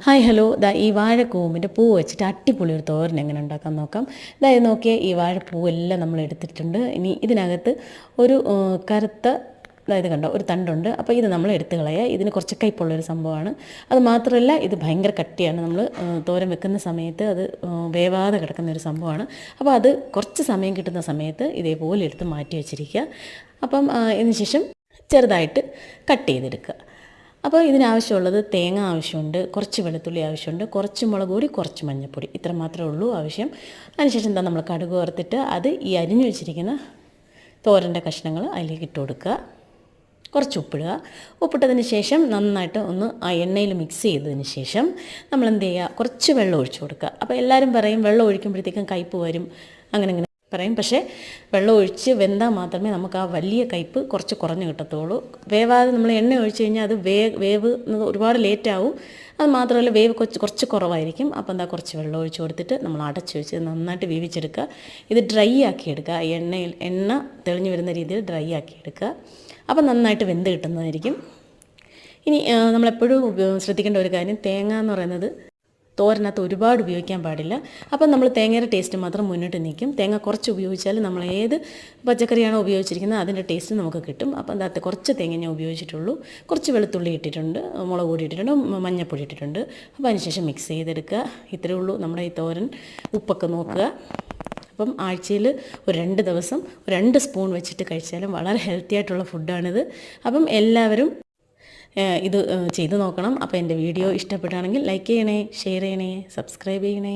Hi hello ഈ വാഴക്കൂമ്പിൻ്റെ പൂ വെച്ചിട്ട് അടിപൊളി ഒരു തോരൻ എങ്ങനെ ഉണ്ടാക്കാൻ നോക്കാം. അതായത് നോക്കിയാൽ ഈ വാഴപ്പൂവെല്ലാം നമ്മൾ എടുത്തിട്ടുണ്ട്. ഇനി ഇതിനകത്ത് ഒരു കറുത്ത അതായത് കണ്ടോ ഒരു തണ്ടുണ്ട്. അപ്പോൾ ഇത് നമ്മൾ എടുത്ത് കളയുക. ഇതിന് കുറച്ച് കയ്പുള്ളൊരു സംഭവമാണ്. അത് മാത്രമല്ല ഇത് ഭയങ്കര കട്ടിയാണ്. നമ്മൾ തോരൻ വെക്കുന്ന സമയത്ത് അത് വേവാതെ കിടക്കുന്ന ഒരു സംഭവമാണ്. അപ്പോൾ അത് കുറച്ച് സമയം കിട്ടുന്ന സമയത്ത് ഇതേപോലെ എടുത്ത് മാറ്റി വെച്ചിരിക്കുക. അപ്പം ഇതിന് ശേഷം ചെറുതായിട്ട് കട്ട് ചെയ്തെടുക്കുക. അപ്പോൾ ഇതിനാവശ്യമുള്ളത് തേങ്ങ ആവശ്യമുണ്ട്, കുറച്ച് വെളുത്തുള്ളി ആവശ്യമുണ്ട്, കുറച്ച് മുളക് പൊടി, കുറച്ച് മഞ്ഞൾപ്പൊടി, ഇത്ര മാത്രമേ ഉള്ളൂ ആവശ്യം. അതിനുശേഷം എന്താ നമ്മൾ കടുക് വറുത്തിട്ട് അത് ഈ അരിഞ്ഞു വെച്ചിരിക്കുന്ന തോരൻ്റെ കഷ്ണങ്ങൾ അതിലേക്ക് ഇട്ട് കൊടുക്കുക. കുറച്ച് ഉപ്പിടുക. ഉപ്പിട്ടതിന് ശേഷം നന്നായിട്ട് ഒന്ന് ആ എണ്ണയിൽ മിക്സ് ചെയ്തതിന് ശേഷം നമ്മൾ എന്ത് ചെയ്യുക, കുറച്ച് വെള്ളം ഒഴിച്ചു കൊടുക്കുക. അപ്പോൾ എല്ലാവരും പറയും വെള്ളം ഒഴിക്കുമ്പോഴത്തേക്കും കയ്പ്പ് വരും അങ്ങനെ പറയും. പക്ഷേ വെള്ളം ഒഴിച്ച് വെന്താൽ മാത്രമേ നമുക്ക് ആ വലിയ കയ്പ്പ് കുറച്ച് കുറഞ്ഞ് കിട്ടത്തുള്ളൂ. വേവാതെ നമ്മൾ എണ്ണ ഒഴിച്ച് കഴിഞ്ഞാൽ അത് വേവ് ഒരുപാട് ലേറ്റാവും. അത് മാത്രമല്ല വേവ് കുറച്ച് കുറവായിരിക്കും. അപ്പോൾ എന്താ കുറച്ച് വെള്ളം ഒഴിച്ച് കൊടുത്തിട്ട് നമ്മൾ അടച്ച് വെച്ച് നന്നായിട്ട് വേവിച്ചെടുക്കുക. ഇത് ഡ്രൈ ആക്കി എടുക്കുക. എണ്ണ തെളിഞ്ഞ് വരുന്ന രീതിയിൽ ഡ്രൈ ആക്കി എടുക്കുക. അപ്പോൾ നന്നായിട്ട് വെന്ത് കിട്ടുന്നതായിരിക്കും. ഇനി നമ്മളെപ്പോഴും ശ്രദ്ധിക്കേണ്ട ഒരു കാര്യം, തേങ്ങ എന്ന് പറയുന്നത് തോരനകത്ത് ഒരുപാട് ഉപയോഗിക്കാൻ പാടില്ല. അപ്പം നമ്മൾ തേങ്ങയുടെ ടേസ്റ്റ് മാത്രം മുന്നിട്ട് നിൽക്കും. തേങ്ങ കുറച്ച് ഉപയോഗിച്ചാൽ നമ്മൾ ഏത് പച്ചക്കറിയാണോ ഉപയോഗിച്ചിരിക്കുന്നത് അതിൻ്റെ ടേസ്റ്റ് നമുക്ക് കിട്ടും. അപ്പം എന്താ കുറച്ച് തേങ്ങ ഞാൻ ഉപയോഗിച്ചിട്ടുള്ളൂ. കുറച്ച് വെളുത്തുള്ളി ഇട്ടിട്ടുണ്ട്, മുളക് പൊടി ഇട്ടിട്ടുണ്ട്, മഞ്ഞൾപ്പൊടി ഇട്ടിട്ടുണ്ട്. അപ്പോൾ അതിനുശേഷം മിക്സ് ചെയ്തെടുക്കുക. ഇത്രയേ ഉള്ളൂ നമ്മുടെ ഈ തോരൻ. ഉപ്പൊക്കെ നോക്കുക. അപ്പം ആഴ്ചയിൽ ഒരു 2 ദിവസം 2 സ്പൂൺ വെച്ചിട്ട് കഴിച്ചാലും വളരെ ഹെൽത്തി ആയിട്ടുള്ള ഫുഡാണിത്. അപ്പം എല്ലാവരും ഇത് ചെയ്ത് നോക്കണം. അപ്പോൾ എൻ്റെ വീഡിയോ ഇഷ്ടപ്പെടുകയാണെങ്കിൽ ലൈക്ക് ചെയ്യണേ, ഷെയർ ചെയ്യണേ, സബ്സ്ക്രൈബ് ചെയ്യണേ.